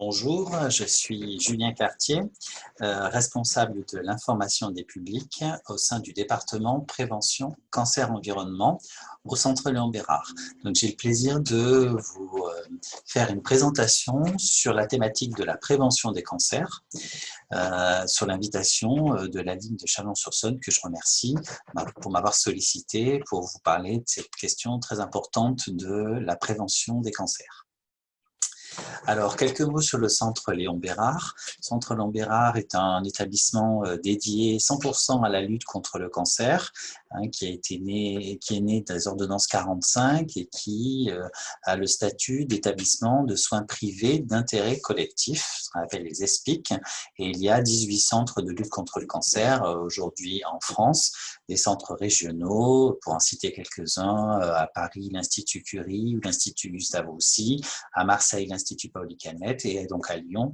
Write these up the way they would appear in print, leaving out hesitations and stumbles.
Bonjour, je suis Julien Cartier, responsable de l'information des publics au sein du département Prévention Cancer Environnement au Centre Léon Bérard. Donc j'ai le plaisir de vous faire une présentation sur la thématique de la prévention des cancers, sur l'invitation de la ligne de Chalon-sur-Saône que je remercie pour m'avoir sollicité pour vous parler de cette question très importante de la prévention des cancers. Alors, quelques mots sur le Centre Léon Bérard. Le Centre Léon Bérard est un établissement dédié 100% à la lutte contre le cancer, qui est né des ordonnances 45 et qui a le statut d'établissement de soins privés d'intérêt collectif, ce qu'on appelle les ESPIC. Et il y a 18 centres de lutte contre le cancer aujourd'hui en France, des centres régionaux, pour en citer quelques-uns, à Paris, l'Institut Curie ou l'Institut Gustave Roussy, à Marseille, l'Institut Paoli-Calmette, et donc à Lyon,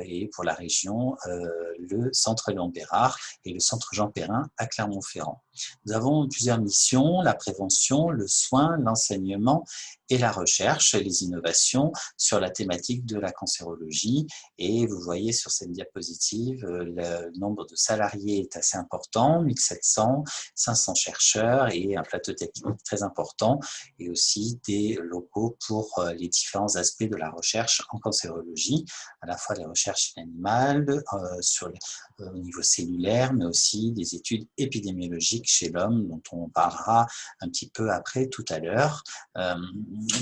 et pour la région, le Centre Léon Bérard et le Centre Jean Perrin à Clermont-Ferrand. Nous avons plusieurs missions: la prévention, le soin, l'enseignement et la recherche et les innovations sur la thématique de la cancérologie. Et vous voyez sur cette diapositive, le nombre de salariés est assez important, 1700, 500 chercheurs et un plateau technique très important, et aussi des locaux pour les différents aspects de la recherche en cancérologie, à la fois les recherches animales, au niveau cellulaire, mais aussi des études épidémiologiques chez l'homme, dont on parlera un petit peu après tout à l'heure.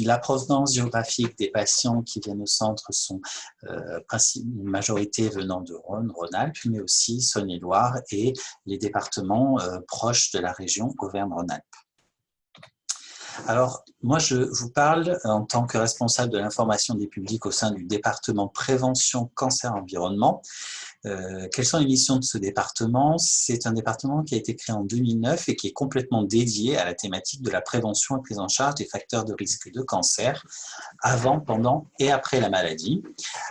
La provenance géographique des patients qui viennent au centre sont une majorité venant de Rhône-Alpes, mais aussi Saône-et-Loire et les départements proches de la région Auvergne-Rhône-Alpes. Alors, moi, je vous parle en tant que responsable de l'information des publics au sein du département Prévention Cancer Environnement. Quelles sont les missions de ce département? C'est un département qui a été créé en 2009 et qui est complètement dédié à la thématique de la prévention et prise en charge des facteurs de risque de cancer avant, pendant et après la maladie,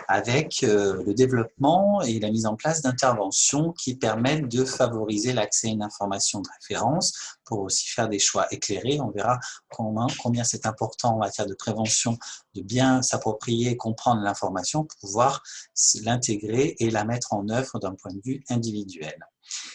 avec le développement et la mise en place d'interventions qui permettent de favoriser l'accès à une information de référence pour aussi faire des choix éclairés. On verra combien c'est important en matière de prévention de bien s'approprier et comprendre l'information pour pouvoir l'intégrer et la mettre en œuvre d'un point de vue individuel.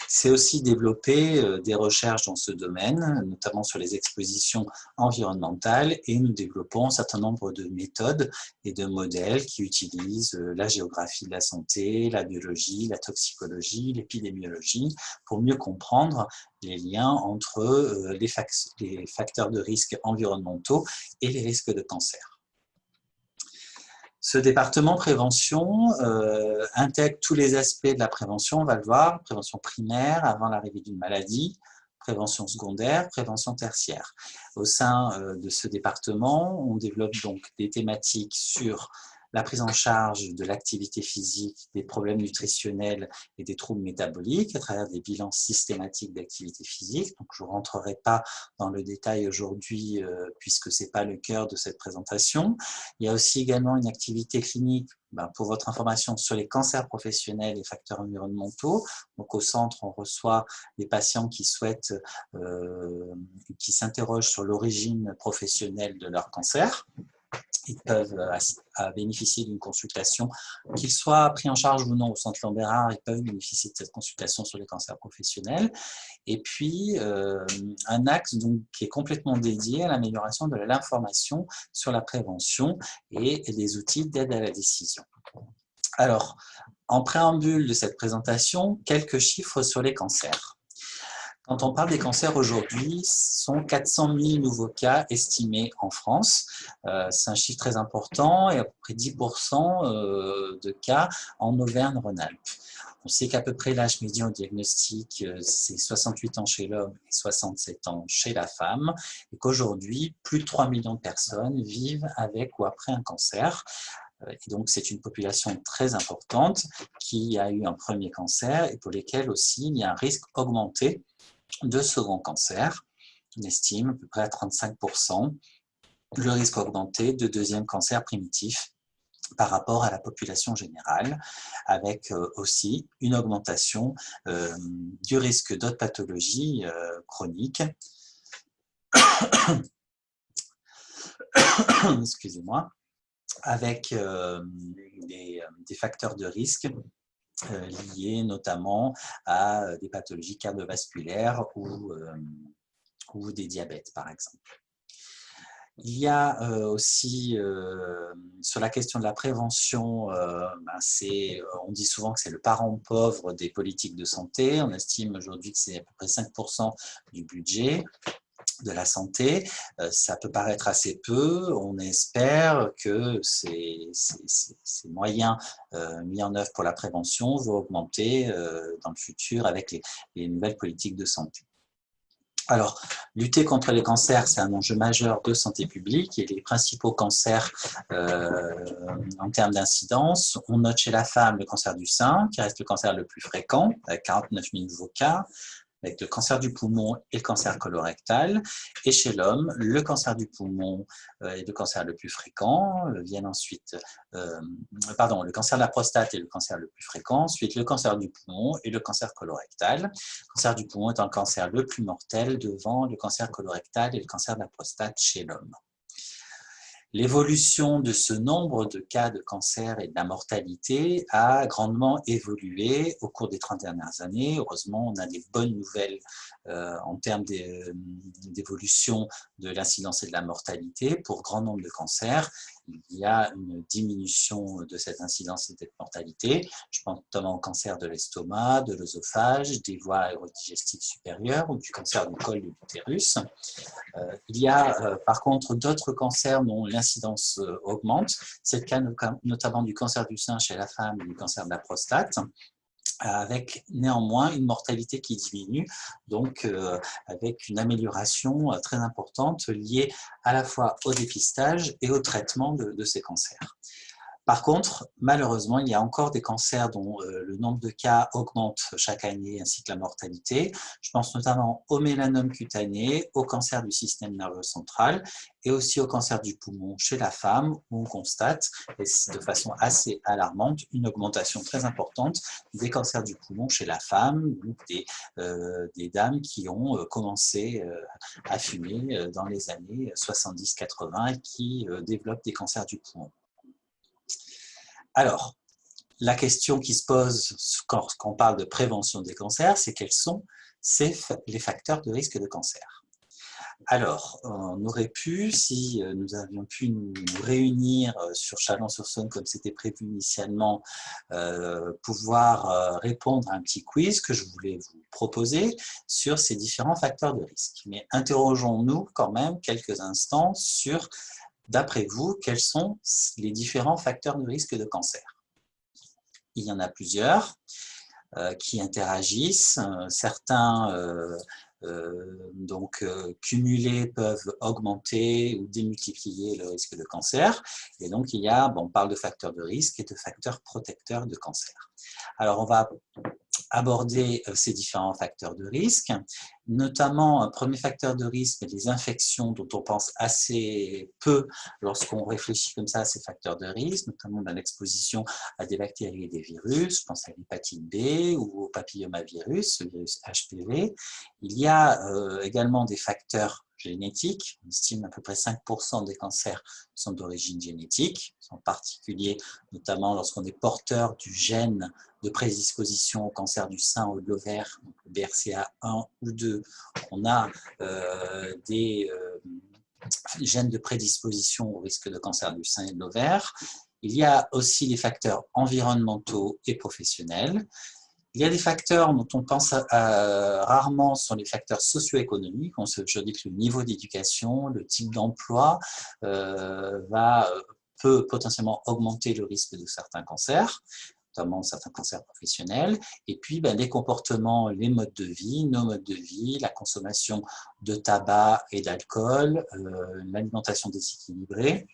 C'est aussi développer des recherches dans ce domaine, notamment sur les expositions environnementales, et nous développons un certain nombre de méthodes et de modèles qui utilisent la géographie de la santé, la biologie, la toxicologie, l'épidémiologie, pour mieux comprendre les liens entre les facteurs de risque environnementaux et les risques de cancer. Ce département prévention intègre tous les aspects de la prévention, on va le voir: prévention primaire avant l'arrivée d'une maladie, prévention secondaire, prévention tertiaire. Au sein de ce département, on développe donc des thématiques sur la prise en charge de l'activité physique, des problèmes nutritionnels et des troubles métaboliques à travers des bilans systématiques d'activité physique. Donc, je ne rentrerai pas dans le détail aujourd'hui puisque ce n'est pas le cœur de cette présentation. Il y a aussi également une activité clinique, pour votre information, sur les cancers professionnels et facteurs environnementaux. Donc, au centre, on reçoit des patients qui souhaitent, qui s'interrogent sur l'origine professionnelle de leur cancer. Ils peuvent bénéficier d'une consultation, qu'ils soient pris en charge ou non au Centre Léon Bérard, ils peuvent bénéficier de cette consultation sur les cancers professionnels. Et puis, un axe donc, qui est complètement dédié à l'amélioration de l'information sur la prévention et les outils d'aide à la décision. Alors, en préambule de cette présentation, quelques chiffres sur les cancers. Quand on parle des cancers aujourd'hui, ce sont 400 000 nouveaux cas estimés en France. C'est un chiffre très important, et à peu près 10% de cas en Auvergne-Rhône-Alpes. On sait qu'à peu près l'âge médian au diagnostic, c'est 68 ans chez l'homme et 67 ans chez la femme, et qu'aujourd'hui, plus de 3 millions de personnes vivent avec ou après un cancer. Et donc, c'est une population très importante qui a eu un premier cancer et pour lesquels aussi il y a un risque augmenté de second cancer. On estime à peu près à 35% le risque augmenté de deuxième cancer primitif par rapport à la population générale, avec aussi une augmentation du risque d'autres pathologies chroniques. Excusez-moi. Avec des des facteurs de risque liés notamment à des pathologies cardiovasculaires ou des diabètes, par exemple. Il y a aussi, sur la question de la prévention, on dit souvent que c'est le parent pauvre des politiques de santé. On estime aujourd'hui que c'est à peu près 5% du budget de la santé. Ça peut paraître assez peu. On espère que ces moyens mis en œuvre pour la prévention vont augmenter dans le futur avec les nouvelles politiques de santé. Alors, lutter contre les cancers, c'est un enjeu majeur de santé publique et les principaux cancers en termes d'incidence, on note chez la femme le cancer du sein, qui reste le cancer le plus fréquent, avec 49 000 nouveaux cas, avec le cancer du poumon et le cancer colorectal. Et chez l'homme, le cancer du poumon est le cancer le plus fréquent, viennent ensuite, le cancer de la prostate est le cancer le plus fréquent, ensuite le cancer du poumon et le cancer colorectal. Le cancer du poumon étant le cancer le plus mortel devant le cancer colorectal et le cancer de la prostate chez l'homme. L'évolution de ce nombre de cas de cancer et de la mortalité a grandement évolué au cours des 30 dernières années. Heureusement, on a des bonnes nouvelles en termes d'évolution de l'incidence et de la mortalité. Pour grand nombre de cancers, il y a une diminution de cette incidence et de cette mortalité. Je pense notamment au cancer de l'estomac, de l'œsophage, des voies aérodigestives supérieures ou du cancer du col de l'utérus. Il y a par contre d'autres cancers dont l'incidence augmente. C'est le cas notamment du cancer du sein chez la femme et du cancer de la prostate, avec néanmoins une mortalité qui diminue, donc avec une amélioration très importante liée à la fois au dépistage et au traitement de ces cancers. Par contre, malheureusement, il y a encore des cancers dont le nombre de cas augmente chaque année, ainsi que la mortalité. Je pense notamment au mélanome cutané, au cancer du système nerveux central et aussi au cancer du poumon chez la femme, où on constate, et de façon assez alarmante, une augmentation très importante des cancers du poumon chez la femme, donc des dames qui ont commencé à fumer dans les années 70-80 et qui développent des cancers du poumon. Alors, la question qui se pose quand on parle de prévention des cancers, c'est quels sont les facteurs de risque de cancer. Alors, on aurait pu, si nous avions pu nous réunir sur Chalon-sur-Saône comme c'était prévu initialement, pouvoir répondre à un petit quiz que je voulais vous proposer sur ces différents facteurs de risque. Mais interrogeons-nous quand même quelques instants sur, d'après vous, quels sont les différents facteurs de risque de cancer? Il y en a plusieurs qui interagissent. Certains, cumulés, peuvent augmenter ou démultiplier le risque de cancer. Et donc, on parle de facteurs de risque et de facteurs protecteurs de cancer. Alors, on va aborder ces différents facteurs de risque, notamment un premier facteur de risque, les infections dont on pense assez peu lorsqu'on réfléchit comme ça à ces facteurs de risque, notamment dans l'exposition à des bactéries et des virus, je pense à l'hépatite B ou au papillomavirus, le virus HPV. Il y a également des facteurs génétiques. On estime à peu près 5% des cancers sont d'origine génétique, en particulier notamment lorsqu'on est porteur du gène de prédisposition au cancer du sein ou de l'ovaire, le BRCA1 ou 2, on a des gènes de prédisposition au risque de cancer du sein et de l'ovaire. Il y a aussi les facteurs environnementaux et professionnels. Il y a des facteurs dont on pense rarement, ce sont les facteurs socio-économiques. On sait aujourd'hui que le niveau d'éducation, le type d'emploi peut potentiellement augmenter le risque de certains cancers, notamment certains cancers professionnels. Et puis, les comportements, les modes de vie, nos modes de vie, la consommation de tabac et d'alcool, l'alimentation déséquilibrée,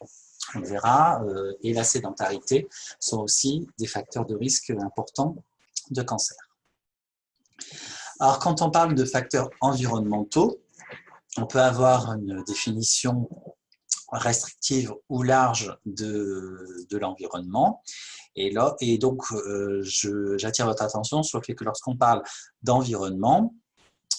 on verra, et la sédentarité sont aussi des facteurs de risque importants de cancer. Alors, quand on parle de facteurs environnementaux, on peut avoir une définition restrictive ou large de l'environnement. Et donc, j'attire votre attention sur le fait que lorsqu'on parle d'environnement,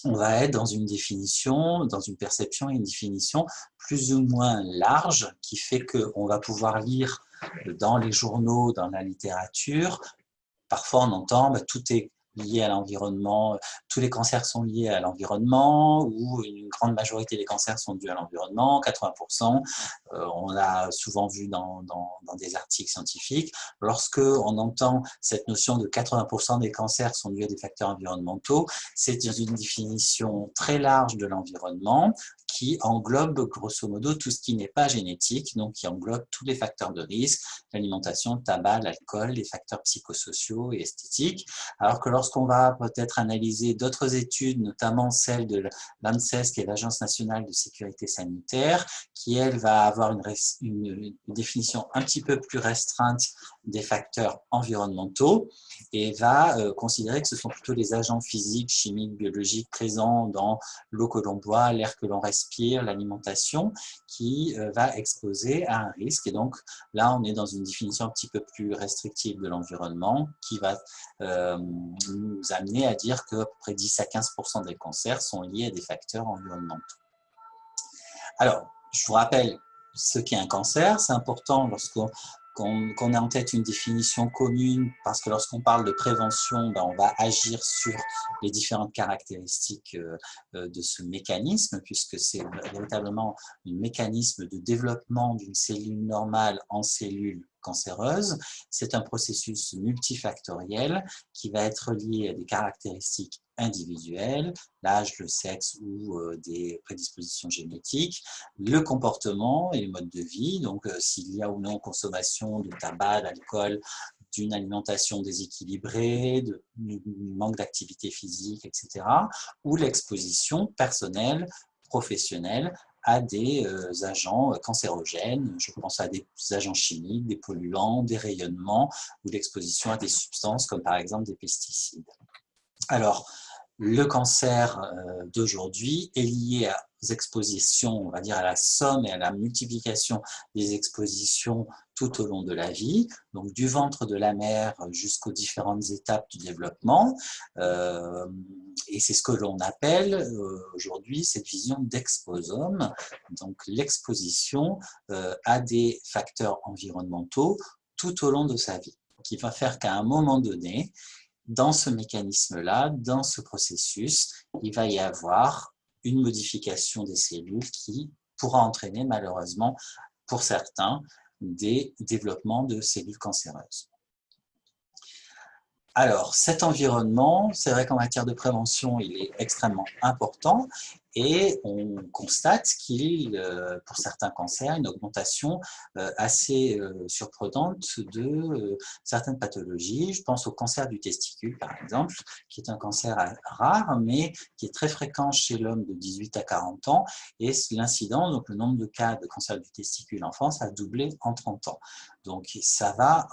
on va être dans une définition, dans une perception et une définition plus ou moins large qui fait qu'on va pouvoir lire dans les journaux, dans la littérature, parfois on entend tout est lié à l'environnement, tous les cancers sont liés à l'environnement, ou une grande majorité des cancers sont dus à l'environnement, 80%, on l'a souvent vu dans des articles scientifiques. Lorsque on entend cette notion de 80% des cancers sont dus à des facteurs environnementaux, c'est une définition très large de l'environnement qui englobe grosso modo tout ce qui n'est pas génétique, donc qui englobe tous les facteurs de risque, l'alimentation, le tabac, l'alcool, les facteurs psychosociaux et esthétiques, alors que lorsqu'on va peut-être analyser d'autres études, notamment celle de l'ANSES, qui est l'Agence nationale de sécurité sanitaire, qui elle va avoir une définition un petit peu plus restreinte des facteurs environnementaux et va considérer que ce sont plutôt les agents physiques, chimiques, biologiques présents dans l'eau que l'on boit, l'air que l'on respire, l'alimentation, qui va exposer à un risque. Et donc là, on est dans une définition un petit peu plus restrictive de l'environnement qui va nous amener à dire qu'à peu près 10 à 15% des cancers sont liés à des facteurs environnementaux. Alors, je vous rappelle ce qu'est un cancer. C'est important lorsqu'on ait en tête une définition commune, parce que lorsqu'on parle de prévention, on va agir sur les différentes caractéristiques de ce mécanisme, puisque c'est véritablement un mécanisme de développement d'une cellule normale en cellule cancéreuse. C'est un processus multifactoriel qui va être lié à des caractéristiques individuelles, l'âge, le sexe ou des prédispositions génétiques, le comportement et le mode de vie, donc s'il y a ou non consommation de tabac, d'alcool, d'une alimentation déséquilibrée, du manque d'activité physique, etc., ou l'exposition personnelle, professionnelle à des agents cancérogènes, je pense à des agents chimiques, des polluants, des rayonnements, ou l'exposition à des substances comme par exemple des pesticides. Alors, le cancer d'aujourd'hui est lié aux expositions, on va dire à la somme et à la multiplication des expositions tout au long de la vie, donc du ventre de la mère jusqu'aux différentes étapes du développement. Et c'est ce que l'on appelle aujourd'hui cette vision d'exposome, donc l'exposition à des facteurs environnementaux tout au long de sa vie, qui va faire qu'à un moment donné, dans ce mécanisme-là, dans ce processus, il va y avoir une modification des cellules qui pourra entraîner malheureusement, pour certains, des développements de cellules cancéreuses. Alors, cet environnement, c'est vrai qu'en matière de prévention, il est extrêmement important et on constate qu'il, pour certains cancers, une augmentation assez surprenante de certaines pathologies. Je pense au cancer du testicule, par exemple, qui est un cancer rare, mais qui est très fréquent chez l'homme de 18 à 40 ans. Et l'incidence, donc le nombre de cas de cancer du testicule en France, a doublé en 30 ans. Donc, ça va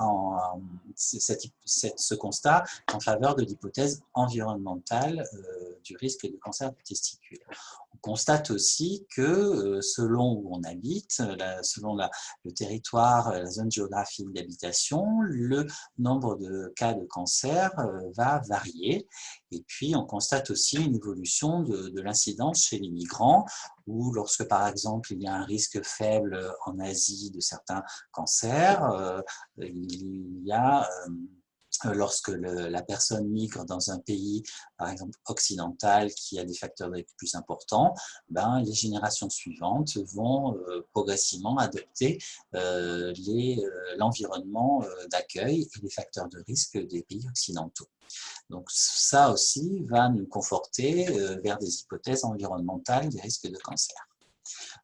ce constat en faveur de l'hypothèse environnementale du risque de cancer du testicule. On constate aussi que selon où on habite, selon le territoire, la zone géographique d'habitation, le nombre de cas de cancer va varier. Et puis, on constate aussi une évolution de l'incidence chez les migrants, où lorsque, par exemple, il y a un risque faible en Asie de certains cancers, il y a lorsque la personne migre dans un pays, par exemple occidental, qui a des facteurs de risque plus importants, les générations suivantes vont progressivement adopter l'environnement d'accueil et les facteurs de risque des pays occidentaux. Donc ça aussi va nous conforter vers des hypothèses environnementales des risques de cancer.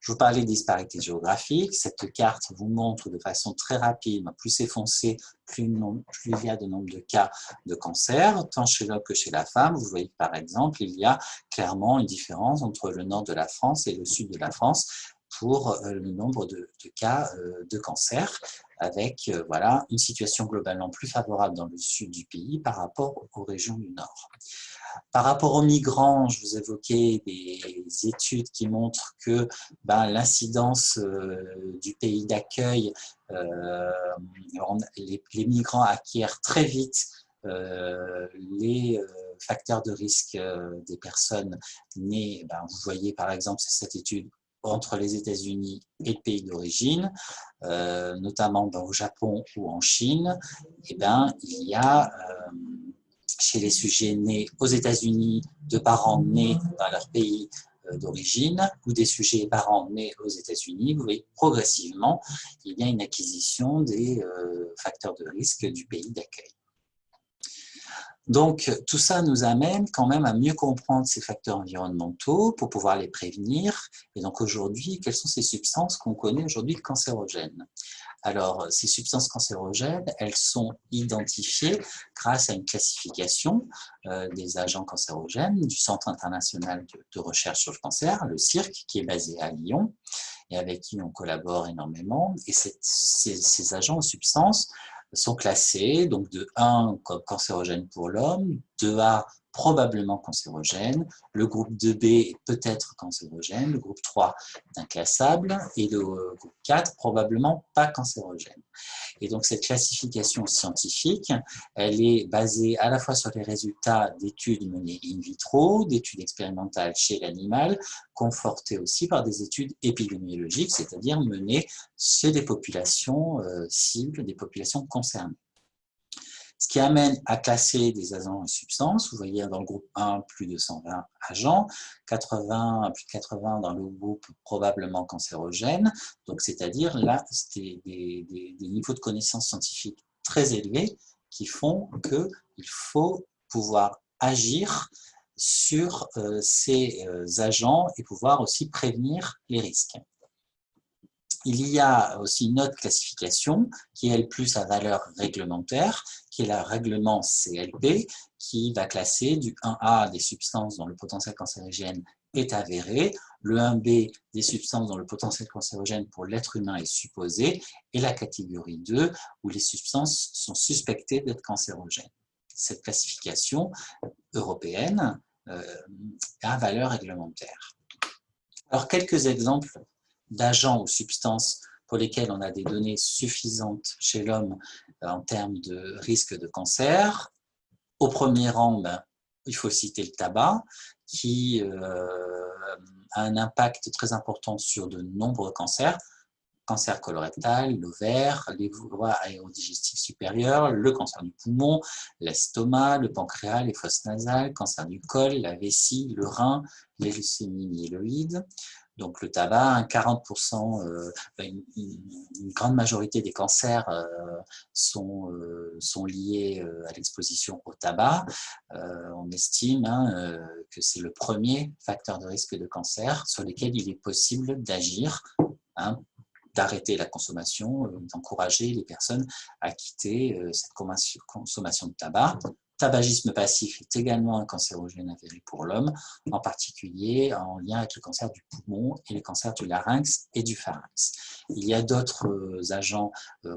Je vous parlais de disparité géographique. Cette carte vous montre de façon très rapide, plus c'est foncé, plus il y a de nombre de cas de cancer, tant chez l'homme que chez la femme. Vous voyez que, par exemple, il y a clairement une différence entre le nord de la France et le sud de la France pour le nombre de cas de cancer, avec voilà, une situation globalement plus favorable dans le sud du pays par rapport aux régions du nord. Par rapport aux migrants, je vous évoquais des études qui montrent que l'incidence du pays d'accueil, les migrants acquièrent très vite les facteurs de risque des personnes nées. Vous voyez par exemple cette étude entre les États-Unis et le pays d'origine, notamment au Japon ou en Chine, eh ben, il y a chez les sujets nés aux États-Unis de parents nés dans leur pays d'origine ou des sujets et parents nés aux États-Unis, vous voyez progressivement, il y a une acquisition des facteurs de risque du pays d'accueil. Donc, tout ça nous amène quand même à mieux comprendre ces facteurs environnementaux pour pouvoir les prévenir. Et donc aujourd'hui, quelles sont ces substances qu'on connaît aujourd'hui cancérogènes? Alors, ces substances cancérogènes, elles sont identifiées grâce à une classification des agents cancérogènes du Centre international de recherche sur le cancer, le CIRC, qui est basé à Lyon et avec qui on collabore énormément. Et ces agents ou substances sont classés, donc de 1 comme cancérogène pour l'homme, 2A probablement cancérogène, le groupe 2B est peut-être cancérogène, le groupe 3 est inclassable et le groupe 4 probablement pas cancérogène. Et donc cette classification scientifique, elle est basée à la fois sur les résultats d'études menées in vitro, d'études expérimentales chez l'animal, confortées aussi par des études épidémiologiques, c'est-à-dire menées chez des populations cibles, des populations concernées. Ce qui amène à classer des agents et substances. Vous voyez dans le groupe 1, plus de 120 agents, 80, plus de 80 dans le groupe probablement cancérogène. Donc, c'est-à-dire là, c'est des niveaux de connaissances scientifiques très élevés qui font qu'il faut pouvoir agir sur ces agents et pouvoir aussi prévenir les risques. Il y a aussi une autre classification qui est elle plus à valeur réglementaire, qui est le règlement CLP, qui va classer du 1A des substances dont le potentiel cancérigène est avéré, le 1B des substances dont le potentiel cancérigène pour l'être humain est supposé, et la catégorie 2 où les substances sont suspectées d'être cancérogènes. Cette classification européenne a valeur réglementaire. Alors, quelques exemples d'agents ou substances pour lesquels on a des données suffisantes chez l'homme en termes de risque de cancer. Au premier rang, il faut citer le tabac, qui a un impact très important sur de nombreux cancers, cancer colorectal, l'ovaire, les voies aérodigestifs supérieures, le cancer du poumon, l'estomac, le pancréas, les fosses nasales, cancer du col, la vessie, le rein, les leucémies myéloïdes. Donc le tabac, 40%, une grande majorité des cancers sont liés à l'exposition au tabac. On estime que c'est le premier facteur de risque de cancer sur lequel il est possible d'agir, d'arrêter la consommation, d'encourager les personnes à quitter cette consommation de tabac. Tabagisme passif est également un cancérogène avéré pour l'homme, en particulier en lien avec le cancer du poumon et les cancers du larynx et du pharynx. Il y a d'autres agents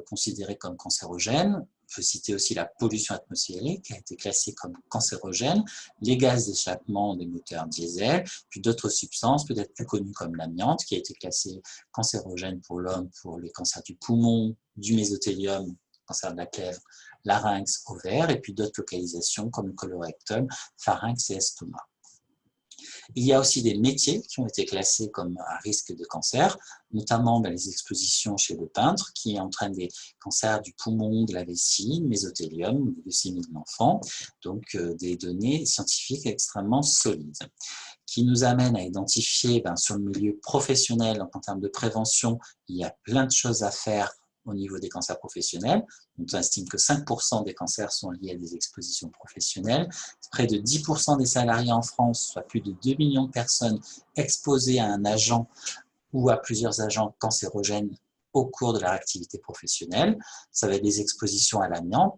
considérés comme cancérogènes. On peut citer aussi la pollution atmosphérique qui a été classée comme cancérogène, les gaz d'échappement des moteurs diesel, puis d'autres substances peut-être plus connues comme l'amiante qui a été classée cancérogène pour l'homme pour les cancers du poumon, du mésothélium, cancer de la clèvre, larynx, ovaire, et puis d'autres localisations comme le colorectum, pharynx et estomac. Il y a aussi des métiers qui ont été classés comme à risque de cancer, notamment les expositions chez le peintre qui entraînent des cancers du poumon, de la vessie, mésothélium, de leucémie de l'enfant, donc des données scientifiques extrêmement solides qui nous amènent à identifier sur le milieu professionnel en termes de prévention, il y a plein de choses à faire au niveau des cancers professionnels. On estime que 5% des cancers sont liés à des expositions professionnelles. Près de 10% des salariés en France, soit plus de 2 millions de personnes exposées à un agent ou à plusieurs agents cancérogènes au cours de leur activité professionnelle. Ça va être des expositions à l'amiante,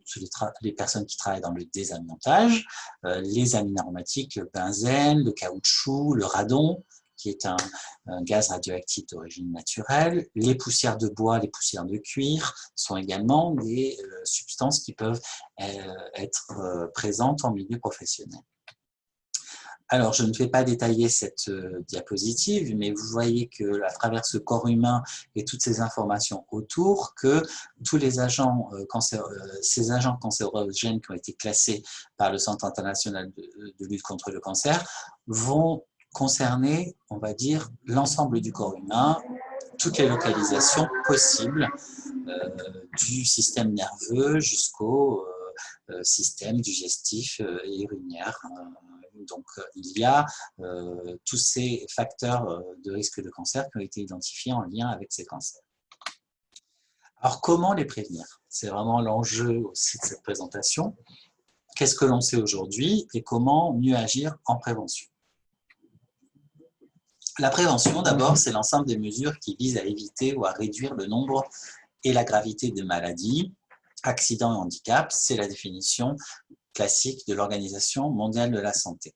les personnes qui travaillent dans le désamiantage, les aminés aromatiques, le benzène, le caoutchouc, le radon, qui est un gaz radioactif d'origine naturelle. Les poussières de bois, les poussières de cuir sont également des substances qui peuvent être présentes en milieu professionnel. Alors, je ne vais pas détailler cette diapositive, mais vous voyez que à travers ce corps humain et toutes ces informations autour, que tous les agents ces agents cancérogènes qui ont été classés par le Centre international de lutte contre le cancer vont concerner, on va dire, l'ensemble du corps humain, toutes les localisations possibles, du système nerveux jusqu'au système digestif et urinaire. Donc, il y a tous ces facteurs de risque de cancer qui ont été identifiés en lien avec ces cancers. Alors, comment les prévenir? C'est vraiment l'enjeu aussi de cette présentation. Qu'est-ce que l'on sait aujourd'hui et comment mieux agir en prévention? La prévention, d'abord, c'est l'ensemble des mesures qui visent à éviter ou à réduire le nombre et la gravité des maladies, accidents et handicaps. C'est la définition classique de l'Organisation mondiale de la santé.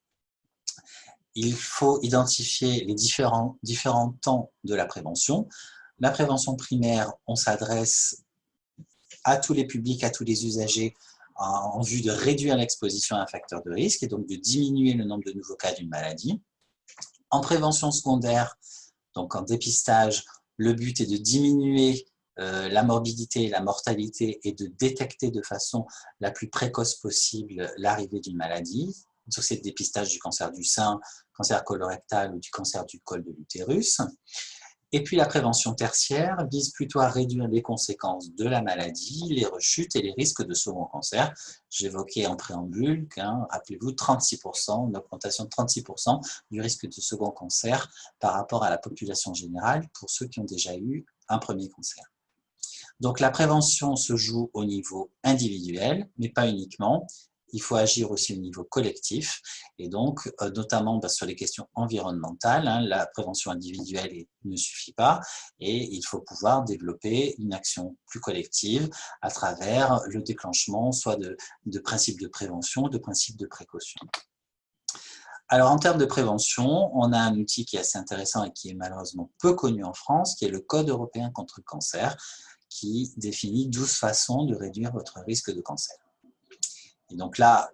Il faut identifier les différents temps de la prévention. La prévention primaire, on s'adresse à tous les publics, à tous les usagers, en vue de réduire l'exposition à un facteur de risque et donc de diminuer le nombre de nouveaux cas d'une maladie. En prévention secondaire, donc en dépistage, le but est de diminuer la morbidité et la mortalité et de détecter de façon la plus précoce possible l'arrivée d'une maladie. Donc c'est le dépistage du cancer du sein, cancer colorectal ou du cancer du col de l'utérus. Et puis la prévention tertiaire vise plutôt à réduire les conséquences de la maladie, les rechutes et les risques de second cancer. J'évoquais en préambule rappelez-vous, 36%, une augmentation de 36% du risque de second cancer par rapport à la population générale pour ceux qui ont déjà eu un premier cancer. Donc la prévention se joue au niveau individuel, mais pas uniquement. Il faut agir aussi au niveau collectif et donc notamment sur les questions environnementales. La prévention individuelle ne suffit pas et il faut pouvoir développer une action plus collective à travers le déclenchement soit de principes de prévention, de principes de précaution. Alors en termes de prévention, on a un outil qui est assez intéressant et qui est malheureusement peu connu en France, qui est le Code européen contre le cancer, qui définit 12 façons de réduire votre risque de cancer. Et donc là,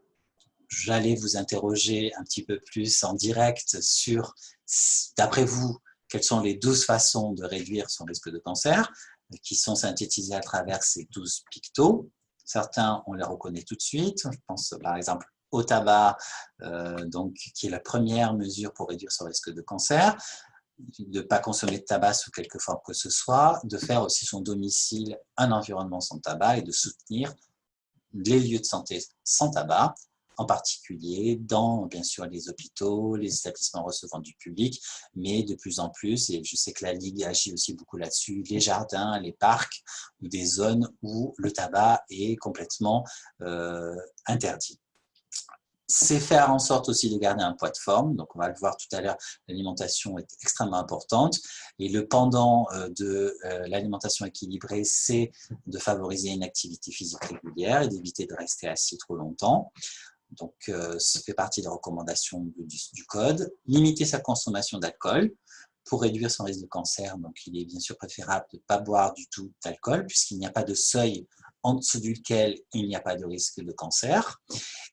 j'allais vous interroger un petit peu plus en direct sur, d'après vous, quelles sont les 12 façons de réduire son risque de cancer, qui sont synthétisées à travers ces 12 pictos. Certains, on les reconnaît tout de suite. Je pense par exemple au tabac, qui est la première mesure pour réduire son risque de cancer, de ne pas consommer de tabac sous quelque forme que ce soit, de faire aussi son domicile un environnement sans tabac et de soutenir les lieux de santé sans tabac, en particulier dans, bien sûr, les hôpitaux, les établissements recevant du public, mais de plus en plus, et je sais que la Ligue agit aussi beaucoup là-dessus, les jardins, les parcs, ou des zones où le tabac est complètement interdit. C'est faire en sorte aussi de garder un poids de forme. Donc, on va le voir tout à l'heure, l'alimentation est extrêmement importante. Et le pendant de l'alimentation équilibrée, c'est de favoriser une activité physique régulière et d'éviter de rester assis trop longtemps. Donc, ça fait partie des recommandations du code. Limiter sa consommation d'alcool pour réduire son risque de cancer. Donc, il est bien sûr préférable de ne pas boire du tout d'alcool puisqu'il n'y a pas de seuil en dessous duquel il n'y a pas de risque de cancer,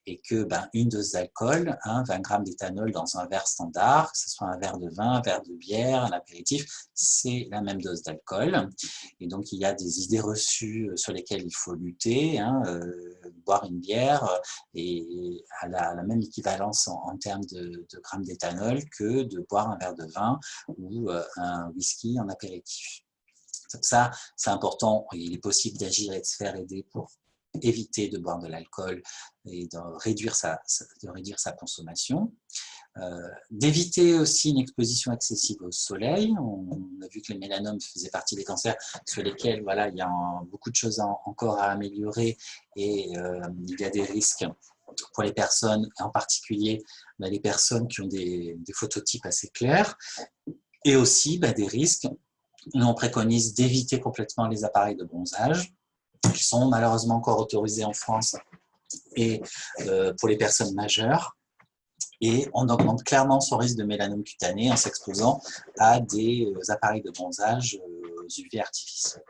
et que une dose d'alcool, 20 grammes d'éthanol dans un verre standard, que ce soit un verre de vin, un verre de bière, un apéritif, c'est la même dose d'alcool. Et donc, il y a des idées reçues sur lesquelles il faut lutter. Boire une bière et à la même équivalence en termes de grammes d'éthanol que de boire un verre de vin ou un whisky en apéritif. Donc ça, c'est important. Il est possible d'agir et de se faire aider pour éviter de boire de l'alcool et de réduire sa consommation. D'éviter aussi une exposition excessive au soleil. On a vu que les mélanomes faisaient partie des cancers sur lesquels il y a beaucoup de choses encore à améliorer et il y a des risques pour les personnes, en particulier les personnes qui ont des phototypes assez clairs, et aussi des risques. On préconise d'éviter complètement les appareils de bronzage, qui sont malheureusement encore autorisés en France et pour les personnes majeures. Et on augmente clairement son risque de mélanome cutané en s'exposant à des appareils de bronzage UV artificiels.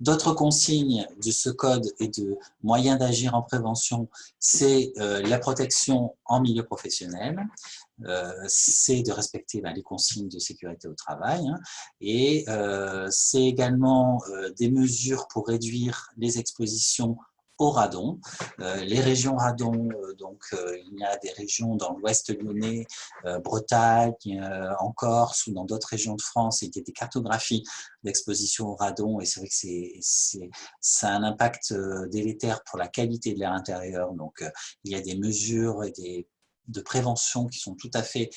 D'autres consignes de ce code et de moyens d'agir en prévention, c'est la protection en milieu professionnel, c'est de respecter les consignes de sécurité au travail, et c'est également des mesures pour réduire les expositions au radon. Les régions radon, il y a des régions dans l'ouest lyonnais, Bretagne, en Corse ou dans d'autres régions de France, il y a des cartographies d'exposition au radon et c'est vrai que ça a un impact délétère pour la qualité de l'air intérieur. Donc, il y a des mesures et de prévention qui sont tout à fait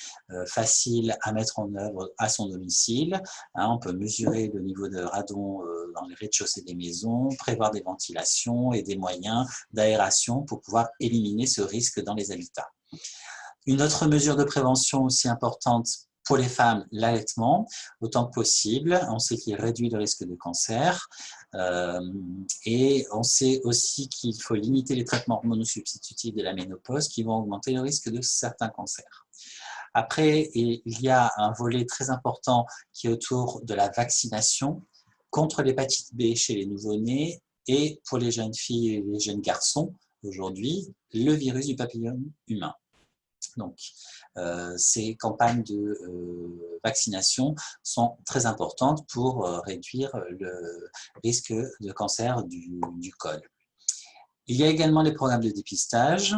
faciles à mettre en œuvre à son domicile. On peut mesurer le niveau de radon dans les rez-de-chaussée des maisons, prévoir des ventilations et des moyens d'aération pour pouvoir éliminer ce risque dans les habitats. Une autre mesure de prévention aussi importante pour les femmes, l'allaitement, autant que possible. On sait qu'il réduit le risque de cancer et on sait aussi qu'il faut limiter les traitements hormonosubstitutifs de la ménopause qui vont augmenter le risque de certains cancers. Après, il y a un volet très important qui est autour de la vaccination contre l'hépatite B chez les nouveau-nés et pour les jeunes filles et les jeunes garçons, aujourd'hui, le virus du papillome humain. Donc, ces campagnes de vaccination sont très importantes pour réduire le risque de cancer du col. Il y a également les programmes de dépistage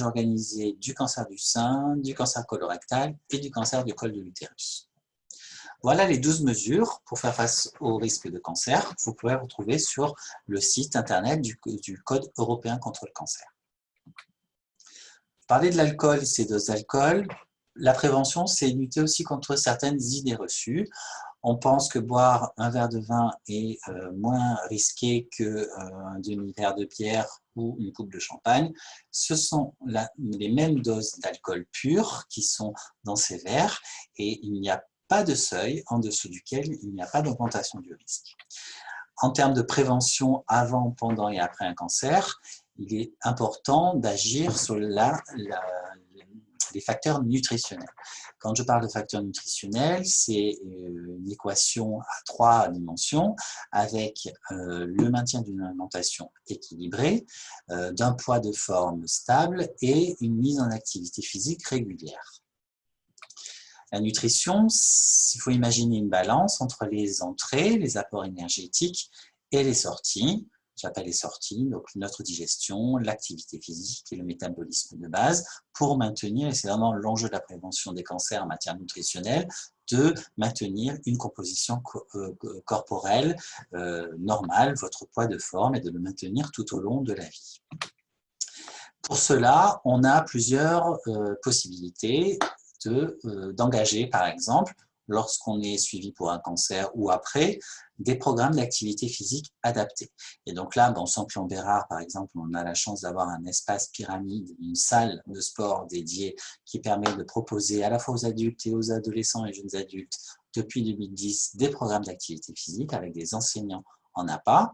organisé du cancer du sein, du cancer colorectal et du cancer du col de l'utérus. Voilà les 12 mesures pour faire face au risque de cancer que vous pouvez retrouver sur le site internet du Code européen contre le cancer. Parler de l'alcool, ces doses d'alcool, la prévention, c'est lutter aussi contre certaines idées reçues. On pense que boire un verre de vin est moins risqué qu'un demi-verre de bière ou une coupe de champagne. Ce sont les mêmes doses d'alcool pur qui sont dans ces verres et il n'y a pas de seuil en dessous duquel il n'y a pas d'augmentation du risque. En termes de prévention avant, pendant et après un cancer, il est important d'agir sur les facteurs nutritionnels. Quand je parle de facteurs nutritionnels, c'est une équation à 3 dimensions avec le maintien d'une alimentation équilibrée, d'un poids de forme stable et une mise en activité physique régulière. La nutrition, il faut imaginer une balance entre les entrées, les apports énergétiques et les sorties. J'appelle les sorties, donc notre digestion, l'activité physique et le métabolisme de base pour maintenir, et c'est vraiment l'enjeu de la prévention des cancers en matière nutritionnelle, de maintenir une composition corporelle normale, votre poids de forme, et de le maintenir tout au long de la vie. Pour cela, on a plusieurs possibilités d'engager, par exemple, lorsqu'on est suivi pour un cancer ou après, des programmes d'activité physique adaptés. Et donc là, au Centre Léon Bérard, par exemple, on a la chance d'avoir un espace pyramide, une salle de sport dédiée qui permet de proposer à la fois aux adultes et aux adolescents et jeunes adultes, depuis 2010, des programmes d'activité physique avec des enseignants en APA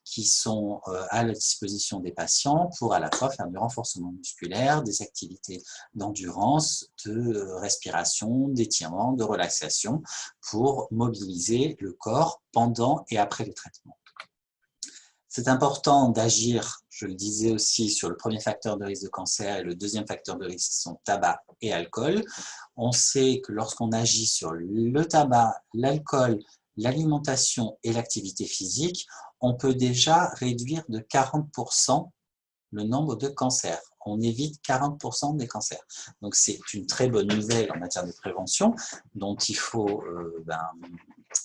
qui sont à la disposition des patients pour à la fois faire du renforcement musculaire, des activités d'endurance, de respiration, d'étirement, de relaxation pour mobiliser le corps pendant et après le traitement. C'est important d'agir, je le disais aussi, sur le premier facteur de risque de cancer et le deuxième facteur de risque sont tabac et alcool. On sait que lorsqu'on agit sur le tabac, l'alcool, l'alimentation et l'activité physique, on peut déjà réduire de 40% le nombre de cancers. On évite 40% des cancers. Donc c'est une très bonne nouvelle en matière de prévention dont il faut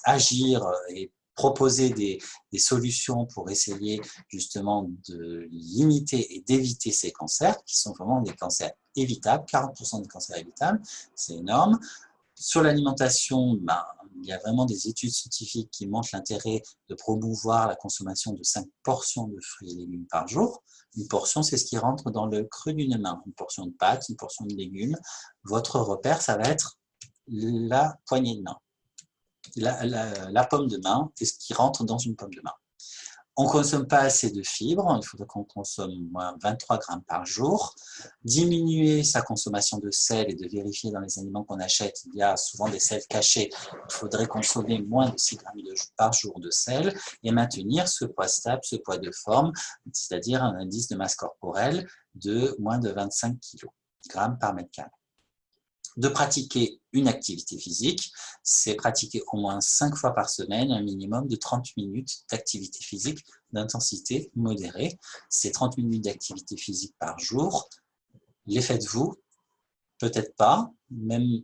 agir et proposer des solutions pour essayer justement de limiter et d'éviter ces cancers qui sont vraiment des cancers évitables, 40% des cancers évitables, c'est énorme. Sur l'alimentation, il y a vraiment des études scientifiques qui montrent l'intérêt de promouvoir la consommation de 5 portions de fruits et légumes par jour. Une portion, c'est ce qui rentre dans le creux d'une main. Une portion de pâtes, une portion de légumes. Votre repère, ça va être la poignée de main. La pomme de main est ce qui rentre dans une pomme de main. On ne consomme pas assez de fibres, il faudrait qu'on consomme moins 23 grammes par jour. Diminuer sa consommation de sel et de vérifier dans les aliments qu'on achète, il y a souvent des sels cachés. Il faudrait consommer moins de 6 grammes par jour de sel et maintenir ce poids stable, ce poids de forme, c'est-à-dire un indice de masse corporelle de moins de 25 kg par mètre carré. de pratiquer une activité physique, c'est pratiquer au moins 5 fois par semaine un minimum de 30 minutes d'activité physique d'intensité modérée. C'est 30 minutes d'activité physique par jour. Les faites-vous? Peut-être pas, même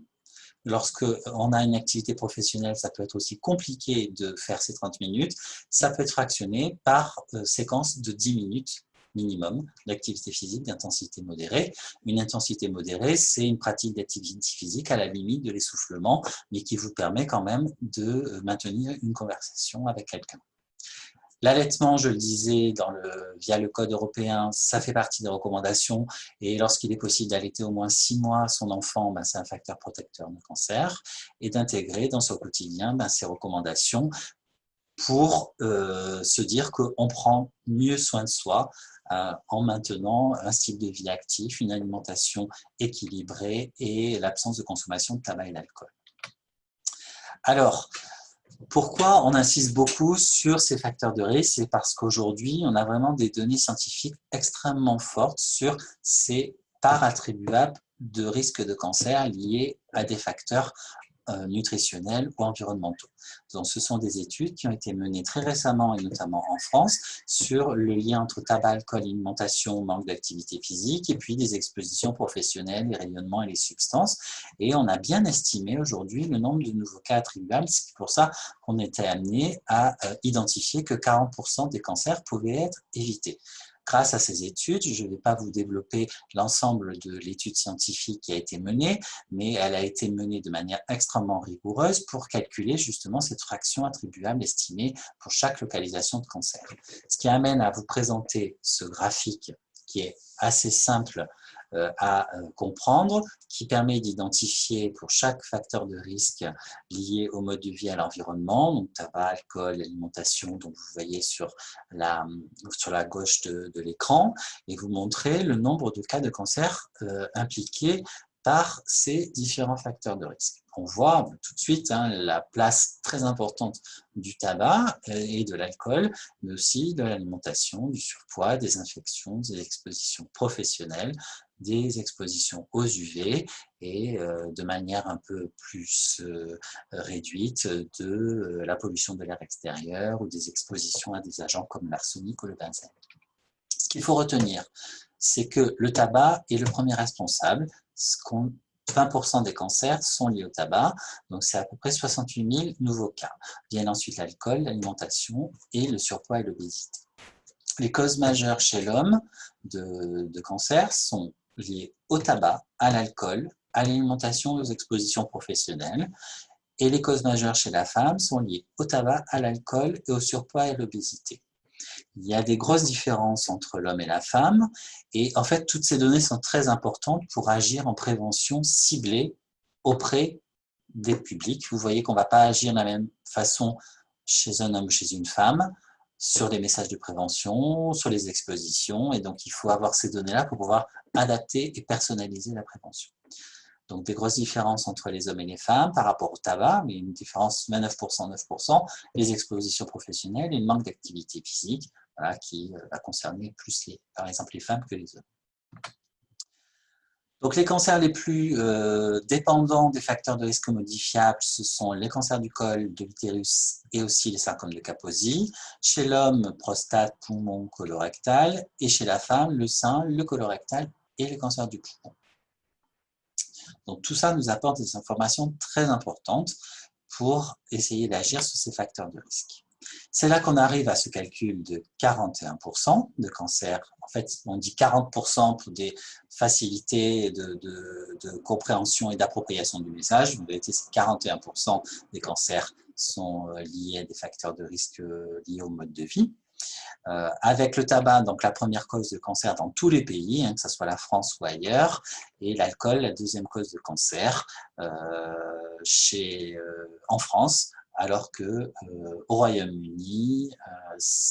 lorsque on a une activité professionnelle, ça peut être aussi compliqué de faire ces 30 minutes. Ça peut être fractionné par séquence de 10 minutes minimum d'activité physique d'intensité modérée. Une intensité modérée, c'est une pratique d'activité physique à la limite de l'essoufflement, mais qui vous permet quand même de maintenir une conversation avec quelqu'un. L'allaitement, je le disais, via le code européen, ça fait partie des recommandations et lorsqu'il est possible d'allaiter au moins 6 mois son enfant, c'est un facteur protecteur de cancer et d'intégrer dans son quotidien ces recommandations pour se dire qu'on prend mieux soin de soi en maintenant un style de vie actif, une alimentation équilibrée et l'absence de consommation de tabac et d'alcool. Alors, pourquoi on insiste beaucoup sur ces facteurs de risque? C'est parce qu'aujourd'hui, on a vraiment des données scientifiques extrêmement fortes sur ces parts attribuables de risque de cancer liés à des facteurs nutritionnels ou environnementaux. Donc, ce sont des études qui ont été menées très récemment et notamment en France sur le lien entre tabac, alcool, alimentation, manque d'activité physique et puis des expositions professionnelles, les rayonnements et les substances. Et on a bien estimé aujourd'hui le nombre de nouveaux cas attribuables. C'est pour ça qu'on était amené à identifier que 40% des cancers pouvaient être évités. Grâce à ces études, je ne vais pas vous développer l'ensemble de l'étude scientifique qui a été menée, mais elle a été menée de manière extrêmement rigoureuse pour calculer justement cette fraction attribuable estimée pour chaque localisation de cancer. Ce qui amène à vous présenter ce graphique qui est assez simple à comprendre, qui permet d'identifier pour chaque facteur de risque lié au mode de vie et à l'environnement, donc tabac, alcool, alimentation, donc vous voyez sur la gauche de l'écran, et vous montrer le nombre de cas de cancer impliqués par ces différents facteurs de risque. On voit tout de suite la place très importante du tabac et de l'alcool, mais aussi de l'alimentation, du surpoids, des infections, des expositions professionnelles, des expositions aux UV et de manière un peu plus réduite de la pollution de l'air extérieur ou des expositions à des agents comme l'arsenic ou le benzène. Ce qu'il faut retenir, c'est que le tabac est le premier responsable. 20% des cancers sont liés au tabac, donc c'est à peu près 68 000 nouveaux cas. Viennent ensuite l'alcool, l'alimentation et le surpoids et l'obésité. Les causes majeures chez l'homme de cancer sont liées au tabac, à l'alcool, à l'alimentation et aux expositions professionnelles. Et les causes majeures chez la femme sont liées au tabac, à l'alcool et au surpoids et à l'obésité. Il y a des grosses différences entre l'homme et la femme et en fait toutes ces données sont très importantes pour agir en prévention ciblée auprès des publics. Vous voyez qu'on ne va pas agir de la même façon chez un homme ou chez une femme sur les messages de prévention, sur les expositions et donc il faut avoir ces données-là pour pouvoir adapter et personnaliser la prévention. Donc des grosses différences entre les hommes et les femmes par rapport au tabac, mais une différence de 9%, les expositions professionnelles et le manque d'activité physique, voilà, qui va concerner plus par exemple les femmes que les hommes. Donc les cancers les plus dépendants des facteurs de risque modifiables, ce sont les cancers du col, de l'utérus et aussi les sarcomes de Kaposi. Chez l'homme, prostate, poumon, colorectal, et chez la femme, le sein, le colorectal et les cancers du poumon. Donc tout ça nous apporte des informations très importantes pour essayer d'agir sur ces facteurs de risque. C'est là qu'on arrive à ce calcul de 41% de cancer. En fait, on dit 40% pour des facilités de compréhension et d'appropriation du message. En vérité, c'est 41% des cancers sont liés à des facteurs de risque liés au mode de vie. Avec le tabac, donc la première cause de cancer dans tous les pays, que ce soit la France ou ailleurs, et l'alcool, la deuxième cause de cancer en France, alors que au Royaume-Uni,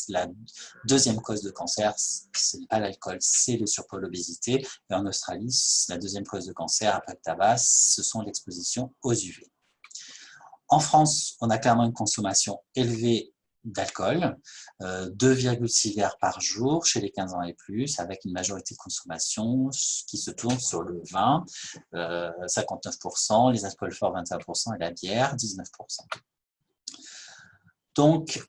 la deuxième cause de cancer, ce n'est pas l'alcool, c'est le surpoids, l'obésité, et en Australie, la deuxième cause de cancer après le tabac, ce sont l'exposition aux UV. En France, on a clairement une consommation élevée d'alcool, 2,6 verres par jour chez les 15 ans et plus, avec une majorité de consommation qui se tourne sur le vin, 59%, les alcools forts 21% et la bière 19%. Donc,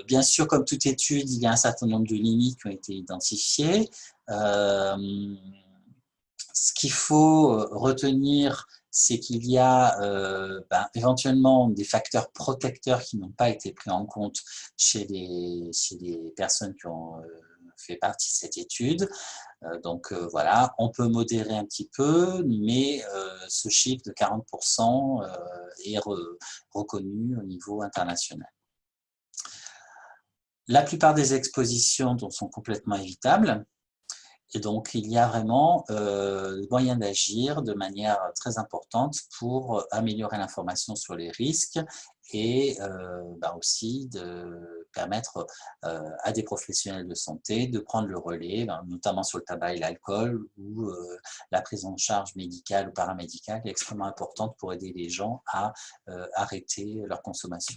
bien sûr, comme toute étude, il y a un certain nombre de limites qui ont été identifiées. Ce qu'il faut retenir, c'est qu'il y a éventuellement des facteurs protecteurs qui n'ont pas été pris en compte chez les personnes qui ont fait partie de cette étude. Donc voilà, on peut modérer un petit peu, mais ce chiffre de 40% est reconnu au niveau international. La plupart des expositions sont complètement évitables. Et donc, il y a vraiment moyen d'agir de manière très importante pour améliorer l'information sur les risques et aussi de permettre à des professionnels de santé de prendre le relais, notamment sur le tabac et l'alcool, où la prise en charge médicale ou paramédicale est extrêmement importante pour aider les gens à arrêter leur consommation.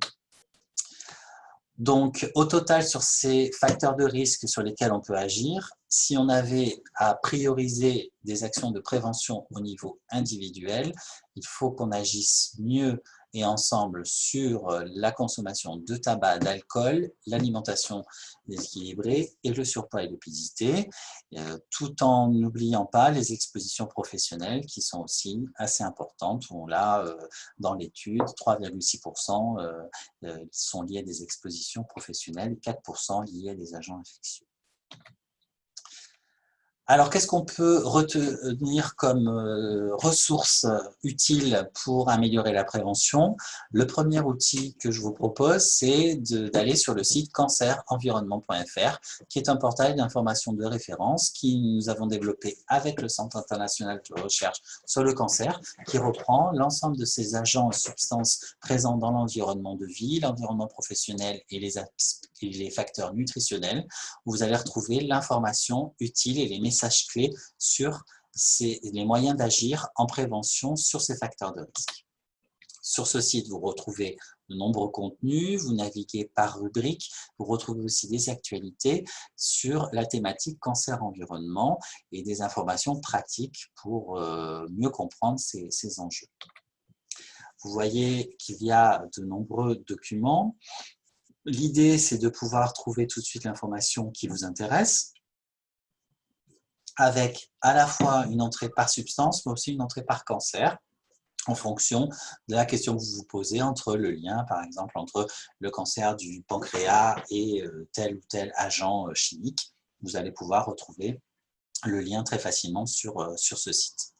Donc, au total, sur ces facteurs de risque sur lesquels on peut agir, si on avait à prioriser des actions de prévention au niveau individuel, il faut qu'on agisse mieux et ensemble sur la consommation de tabac, d'alcool, l'alimentation déséquilibrée et le surpoids et l'obésité, tout en n'oubliant pas les expositions professionnelles qui sont aussi assez importantes. On l'a dans l'étude, 3,6% sont liés à des expositions professionnelles, 4% liés à des agents infectieux. Alors, qu'est-ce qu'on peut retenir comme ressources utiles pour améliorer la prévention? Le premier outil que je vous propose, c'est d'aller sur le site cancerenvironnement.fr, qui est un portail d'information de référence que nous avons développé avec le Centre international de recherche sur le cancer, qui reprend l'ensemble de ces agents et substances présents dans l'environnement de vie, l'environnement professionnel et les facteurs nutritionnels, où vous allez retrouver l'information utile et les messages clés sur les moyens d'agir en prévention sur ces facteurs de risque. Sur ce site, vous retrouvez de nombreux contenus, vous naviguez par rubrique, vous retrouvez aussi des actualités sur la thématique cancer-environnement et des informations pratiques pour mieux comprendre ces enjeux. Vous voyez qu'il y a de nombreux documents. L'idée, c'est de pouvoir trouver tout de suite l'information qui vous intéresse, avec à la fois une entrée par substance, mais aussi une entrée par cancer, en fonction de la question que vous vous posez entre le lien, par exemple, entre le cancer du pancréas et tel ou tel agent chimique. Vous allez pouvoir retrouver le lien très facilement sur ce site.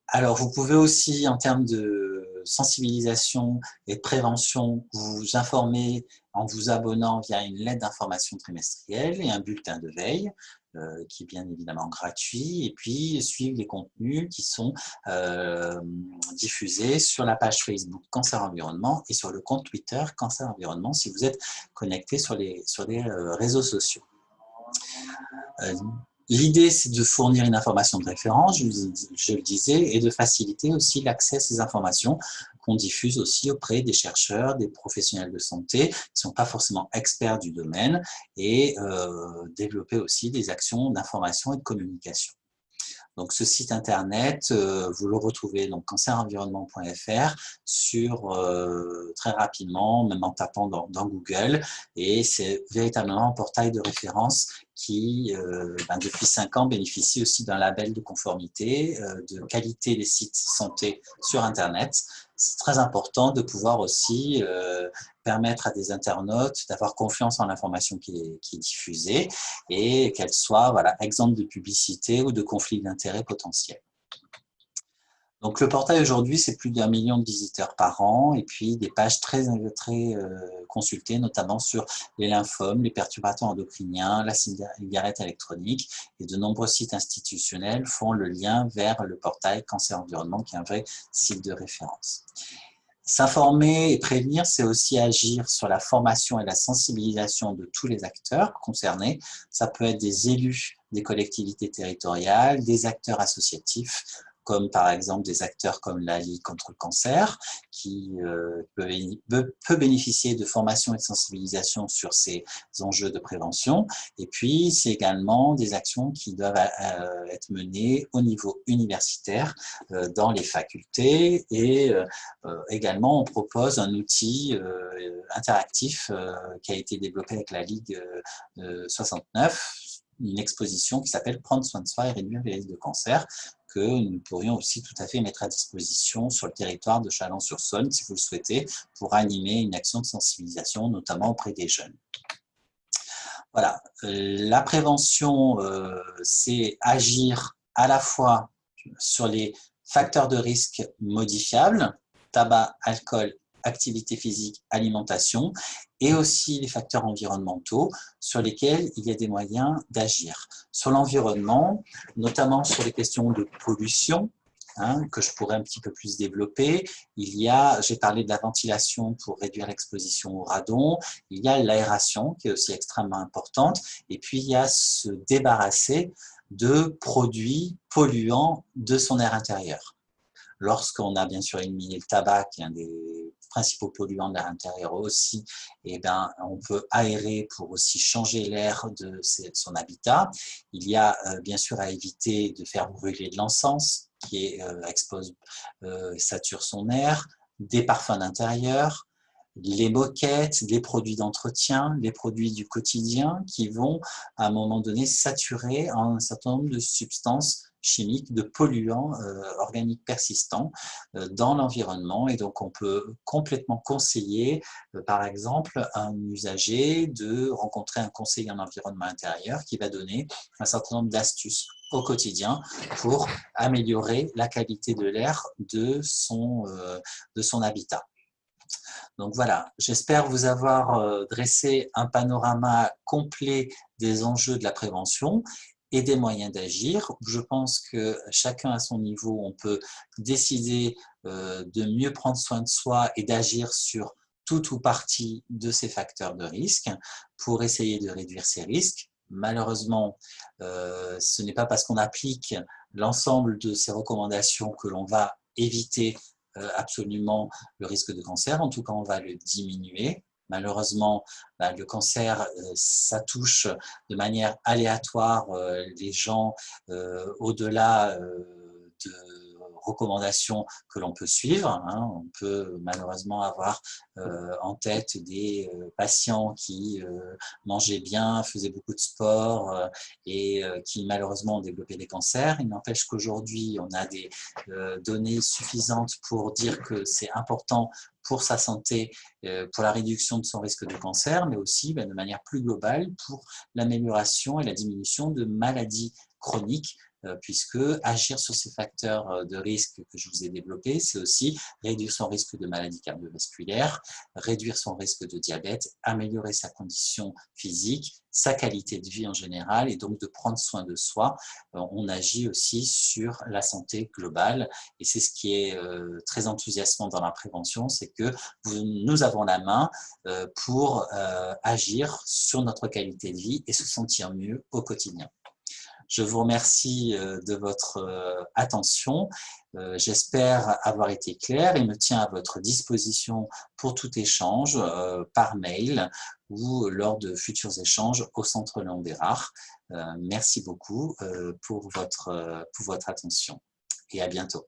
Alors, vous pouvez aussi, en termes de sensibilisation et de prévention, vous informer en vous abonnant via une lettre d'information trimestrielle et un bulletin de veille qui est bien évidemment gratuit, et puis suivre les contenus qui sont diffusés sur la page Facebook Cancer Environnement et sur le compte Twitter Cancer Environnement si vous êtes connecté sur les réseaux sociaux. L'idée, c'est de fournir une information de référence, je le disais, et de faciliter aussi l'accès à ces informations qu'on diffuse aussi auprès des chercheurs, des professionnels de santé qui ne sont pas forcément experts du domaine, et développer aussi des actions d'information et de communication. Donc, ce site internet, vous le retrouvez donc cancerenvironnement.fr très rapidement, même en tapant dans Google, et c'est véritablement un portail de référence qui, depuis 5 ans, bénéficie aussi d'un label de conformité, de qualité des sites santé sur Internet. C'est très important de pouvoir aussi permettre à des internautes d'avoir confiance en l'information qui est diffusée et qu'elle soit exempte de publicité ou de conflits d'intérêts potentiels. Donc le portail aujourd'hui, c'est plus d'1 million de visiteurs par an et puis des pages très consultées, notamment sur les lymphomes, les perturbateurs endocriniens, la cigarette électronique, et de nombreux sites institutionnels font le lien vers le portail Cancer Environnement qui est un vrai site de référence. S'informer et prévenir, c'est aussi agir sur la formation et la sensibilisation de tous les acteurs concernés. Ça peut être des élus des collectivités territoriales, des acteurs associatifs comme par exemple des acteurs comme la Ligue contre le cancer, qui peut bénéficier de formation et de sensibilisation sur ces enjeux de prévention. Et puis, c'est également des actions qui doivent être menées au niveau universitaire, dans les facultés. Et également, on propose un outil interactif qui a été développé avec la Ligue 69, une exposition qui s'appelle « Prendre soin de soi et réduire les risques de cancer », que nous pourrions aussi tout à fait mettre à disposition sur le territoire de Chalon-sur-Saône, si vous le souhaitez, pour animer une action de sensibilisation, notamment auprès des jeunes. Voilà, la prévention, c'est agir à la fois sur les facteurs de risque modifiables, tabac, alcool, activité physique, alimentation, et aussi les facteurs environnementaux sur lesquels il y a des moyens d'agir. Sur l'environnement, notamment sur les questions de pollution, que je pourrais un petit peu plus développer. J'ai parlé de la ventilation pour réduire l'exposition au radon, il y a l'aération qui est aussi extrêmement importante, et puis il y a se débarrasser de produits polluants de son air intérieur. Lorsqu'on a bien sûr éliminé le tabac, qui est un des principaux polluants de l'air intérieur aussi, eh bien, on peut aérer pour aussi changer l'air de son habitat. Il y a bien sûr à éviter de faire brûler de l'encens, qui sature son air, des parfums d'intérieur, les moquettes, les produits d'entretien, les produits du quotidien qui vont à un moment donné saturer un certain nombre de substances chimiques, de polluants organiques persistants dans l'environnement. Et donc on peut complètement conseiller par exemple un usager de rencontrer un conseiller en environnement intérieur qui va donner un certain nombre d'astuces au quotidien pour améliorer la qualité de l'air de son habitat. Donc voilà, j'espère vous avoir dressé un panorama complet des enjeux de la prévention et des moyens d'agir. Je pense que chacun à son niveau, on peut décider de mieux prendre soin de soi et d'agir sur tout ou partie de ces facteurs de risque pour essayer de réduire ces risques. Malheureusement, ce n'est pas parce qu'on applique l'ensemble de ces recommandations que l'on va éviter absolument le risque de cancer. En tout cas, on va le diminuer. Malheureusement, le cancer, ça touche de manière aléatoire les gens au-delà de recommandations que l'on peut suivre. On peut malheureusement avoir en tête des patients qui mangeaient bien, faisaient beaucoup de sport et qui malheureusement ont développé des cancers. Il n'empêche qu'aujourd'hui, on a des données suffisantes pour dire que c'est important pour sa santé, pour la réduction de son risque de cancer, mais aussi de manière plus globale pour l'amélioration et la diminution de maladies chroniques, puisque agir sur ces facteurs de risque que je vous ai développés, c'est aussi réduire son risque de maladie cardiovasculaire, réduire son risque de diabète, améliorer sa condition physique, sa qualité de vie en général, et donc de prendre soin de soi. On agit aussi sur la santé globale, et c'est ce qui est très enthousiasmant dans la prévention, c'est que nous avons la main pour agir sur notre qualité de vie et se sentir mieux au quotidien. Je vous remercie de votre attention. J'espère avoir été clair et me tiens à votre disposition pour tout échange par mail ou lors de futurs échanges au Centre Léon Bérard. Merci beaucoup pour votre attention et à bientôt.